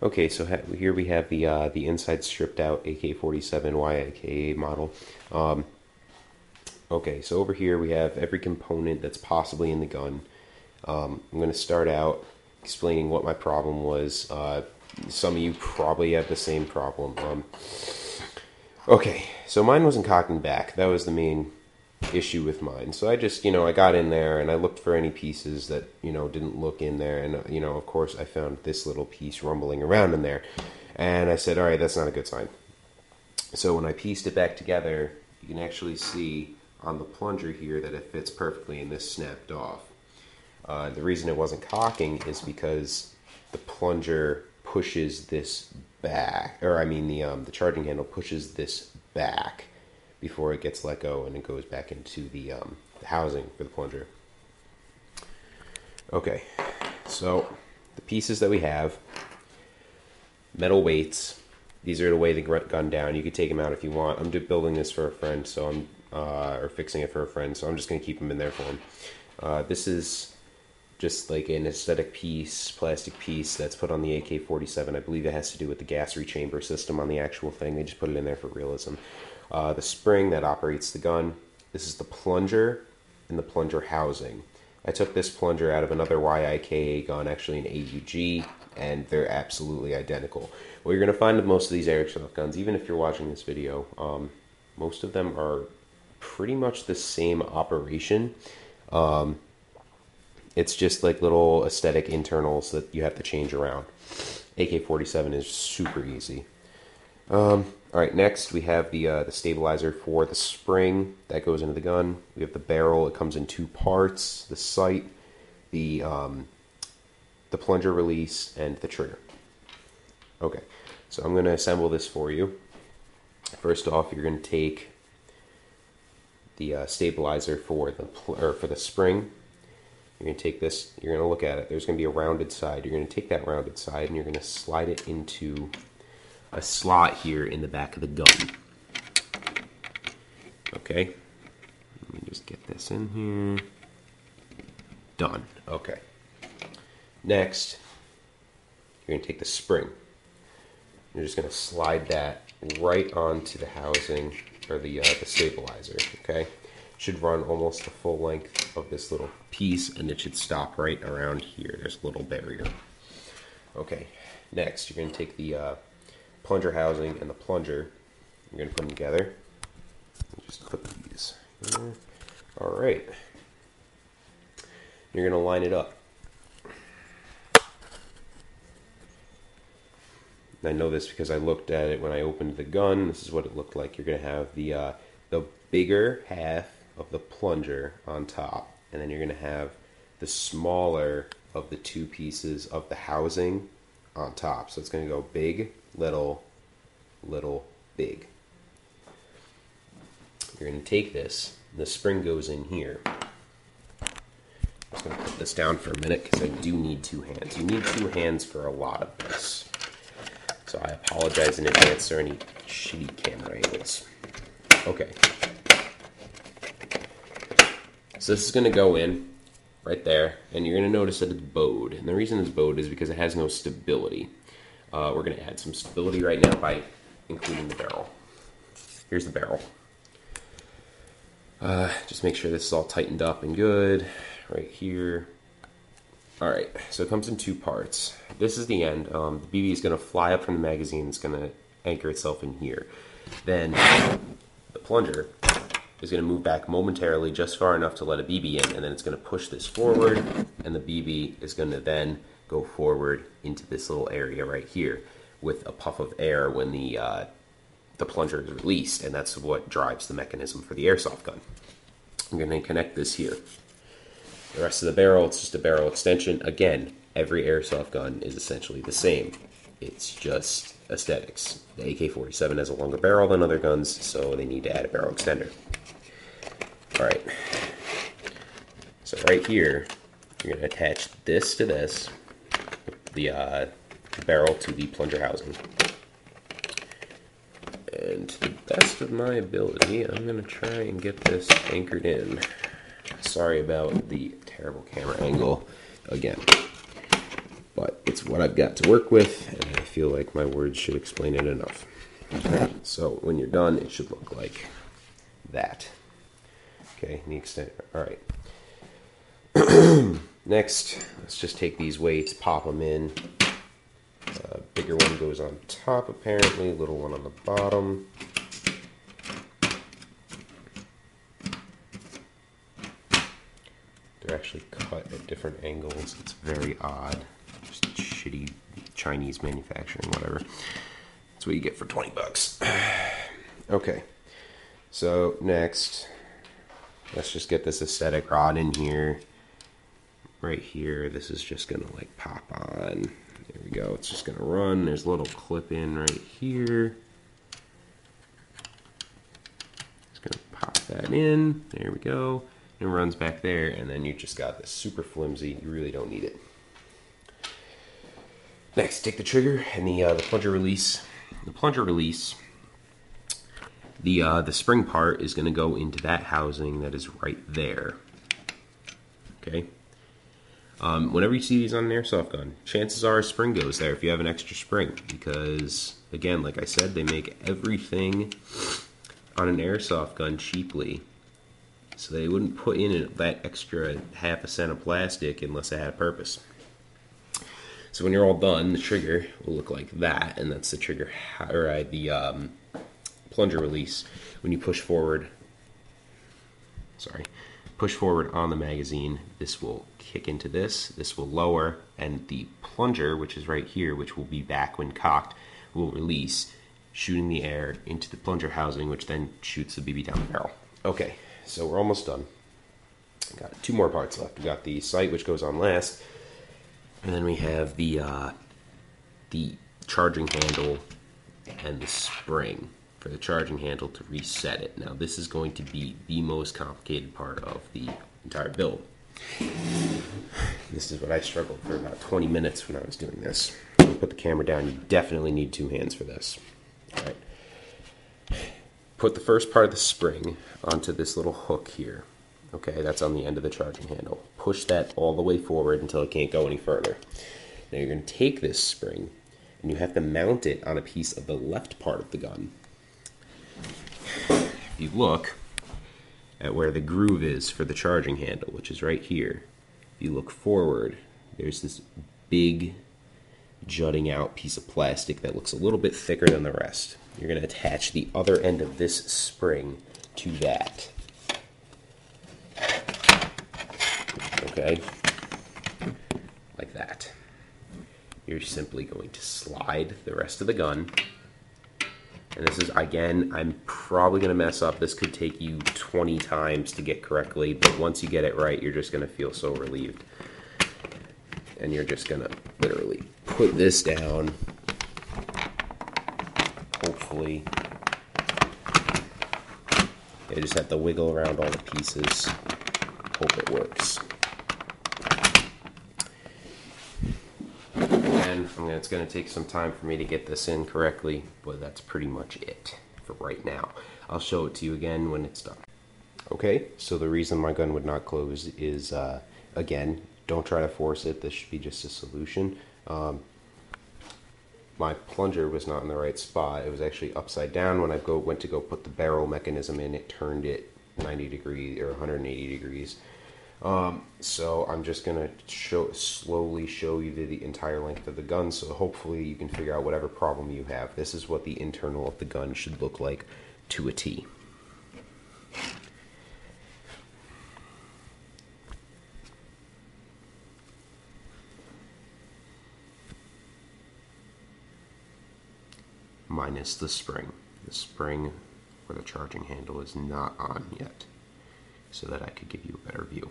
Okay, so here we have the inside stripped out AK-47 YIKA model. Um, okay, so over here we have every component that's possibly in the gun. I'm going to start out explaining what my problem was. Some of you probably have the same problem. Okay, so mine wasn't cocking back. That was the main issue with mine. So I just, I got in there and I looked for any pieces that, didn't look in there. And, of course, I found this little piece rumbling around in there. And I said, all right, that's not a good sign. So when I pieced it back together, you can actually see on the plunger here that it fits perfectly and this snapped off. The reason it wasn't cocking is because the plunger pushes this back, or I mean the charging handle pushes this back before it gets let go and it goes back into the housing for the plunger. Okay, so the pieces that we have, metal weights. These are to weigh the gun down. You could take them out if you want. I'm building this for a friend, so I'm or fixing it for a friend, so I'm just going to keep them in there for him. This is just like an aesthetic piece, plastic piece that's put on the AK-47. I believe it has to do with the gas rechamber system on the actual thing. They just put it in there for realism. The spring that operates the gun. This is the plunger and the plunger housing. I took this plunger out of another YIKA gun, actually an AUG, and they're absolutely identical. What you're going to find with most of these airsoft guns, even if you're watching this video, most of them are pretty much the same operation. It's just like little aesthetic internals that you have to change around. AK-47 is super easy. Alright, next we have the stabilizer for the spring that goes into the gun. We have the barrel. It comes in two parts: the sight, the plunger release, and the trigger. Okay, so I'm going to assemble this for you. First off, you're going to take the stabilizer for the spring. You're going to take this, you're going to look at it. There's going to be a rounded side. You're going to take that rounded side and you're going to slide it into a slot here in the back of the gun. Okay. Let me just get this in here. Done. Okay. Next, you're going to take the spring. You're just going to slide that right onto the housing, or the stabilizer, okay? Should run almost the full length of this little piece, and it should stop right around here. There's a little barrier. Okay, next you're going to take the plunger housing and the plunger. You're going to put them together. Just put these here. All right. You're going to line it up. I know this because I looked at it when I opened the gun. This is what it looked like. You're going to have the bigger half of the plunger on top, and then you're going to have the smaller of the two pieces of the housing on top. So it's going to go big, little, little, big. You're going to take this, the spring goes in here. I'm just going to put this down for a minute because I do need two hands. You need two hands for a lot of this. So I apologize in advance for any shitty camera angles. Okay. So this is going to go in right there, and you're going to notice that it's bowed. And the reason it's bowed is because it has no stability. We're going to add some stability right now by including the barrel. Here's the barrel. Just make sure this is all tightened up and good right here. Alright, so it comes in two parts. This is the end. The BB is going to fly up from the magazine. It's going to anchor itself in here. Then the plunger is going to move back momentarily just far enough to let a BB in, and then it's going to push this forward, and the BB is going to then go forward into this little area right here with a puff of air when the plunger is released, and that's what drives the mechanism for the airsoft gun. I'm going to connect this here. The rest of the barrel, it's just a barrel extension. Again, every airsoft gun is essentially the same. It's just aesthetics. The AK-47 has a longer barrel than other guns, so they need to add a barrel extender. Alright. So right here, you're going to attach this to this, the barrel to the plunger housing. And to the best of my ability, I'm going to try and get this anchored in. Sorry about the terrible camera angle again, but it's what I've got to work with, and I feel like my words should explain it enough. Okay, so when you're done, it should look like that. Okay, the extent. All right. Next, let's just take these weights, pop them in. Bigger one goes on top, apparently. Little one on the bottom. They're actually cut at different angles. It's very odd. Just shitty Chinese manufacturing, whatever. That's what you get for 20 bucks. Okay. So next, let's just get this aesthetic rod in here. Right here, this is just gonna like pop on. There we go. It's just gonna run. There's a little clip in right here. Just gonna pop that in. There we go. It runs back there, and then you just got this super flimsy. You really don't need it. Next, take the trigger and the plunger release. The plunger release, the spring part is going to go into that housing that is right there. Okay. Whenever you see these on an airsoft gun, chances are a spring goes there if you have an extra spring, because again, like I said, they make everything on an airsoft gun cheaply. So they wouldn't put in that extra half a cent of plastic unless it had a purpose. So when you're all done, the trigger will look like that, and that's the trigger, or the plunger release. When you push forward on the magazine, this will kick into this. This will lower, and the plunger, which is right here, which will be back when cocked, will release, shooting the air into the plunger housing, which then shoots the BB down the barrel. Okay. So we're almost done. Got two more parts left. We got the sight, which goes on last, and then we have the charging handle and the spring for the charging handle to reset it. Now this is going to be the most complicated part of the entire build. This is what I struggled for about 20 minutes when I was doing this. Put the camera down. You definitely need two hands for this. All right. Put the first part of the spring onto this little hook here. Okay, that's on the end of the charging handle. Push that all the way forward until it can't go any further. Now you're going to take this spring and you have to mount it on a piece of the left part of the gun. If you look at where the groove is for the charging handle, which is right here, if you look forward, there's this big jutting out piece of plastic that looks a little bit thicker than the rest. You're going to attach the other end of this spring to that. Okay? Like that. You're simply going to slide the rest of the gun. And this is, again, I'm probably going to mess up. This could take you 20 times to get correctly, but once you get it right, you're just going to feel so relieved. And you're just going to literally put this down. Hopefully. You just have to wiggle around all the pieces. Hope it works. And it's going to take some time for me to get this in correctly, but that's pretty much it for right now. I'll show it to you again when it's done. Okay, so the reason my gun would not close is, again, don't try to force it. This should be just a solution. My plunger was not in the right spot. It was actually upside down. When I went to go put the barrel mechanism in, it turned it 90 degrees or 180 degrees. So I'm just going to slowly show you the entire length of the gun, so hopefully you can figure out whatever problem you have. This is what the internal of the gun should look like to a T. Minus the spring. The spring where the charging handle is not on yet, so that I could give you a better view.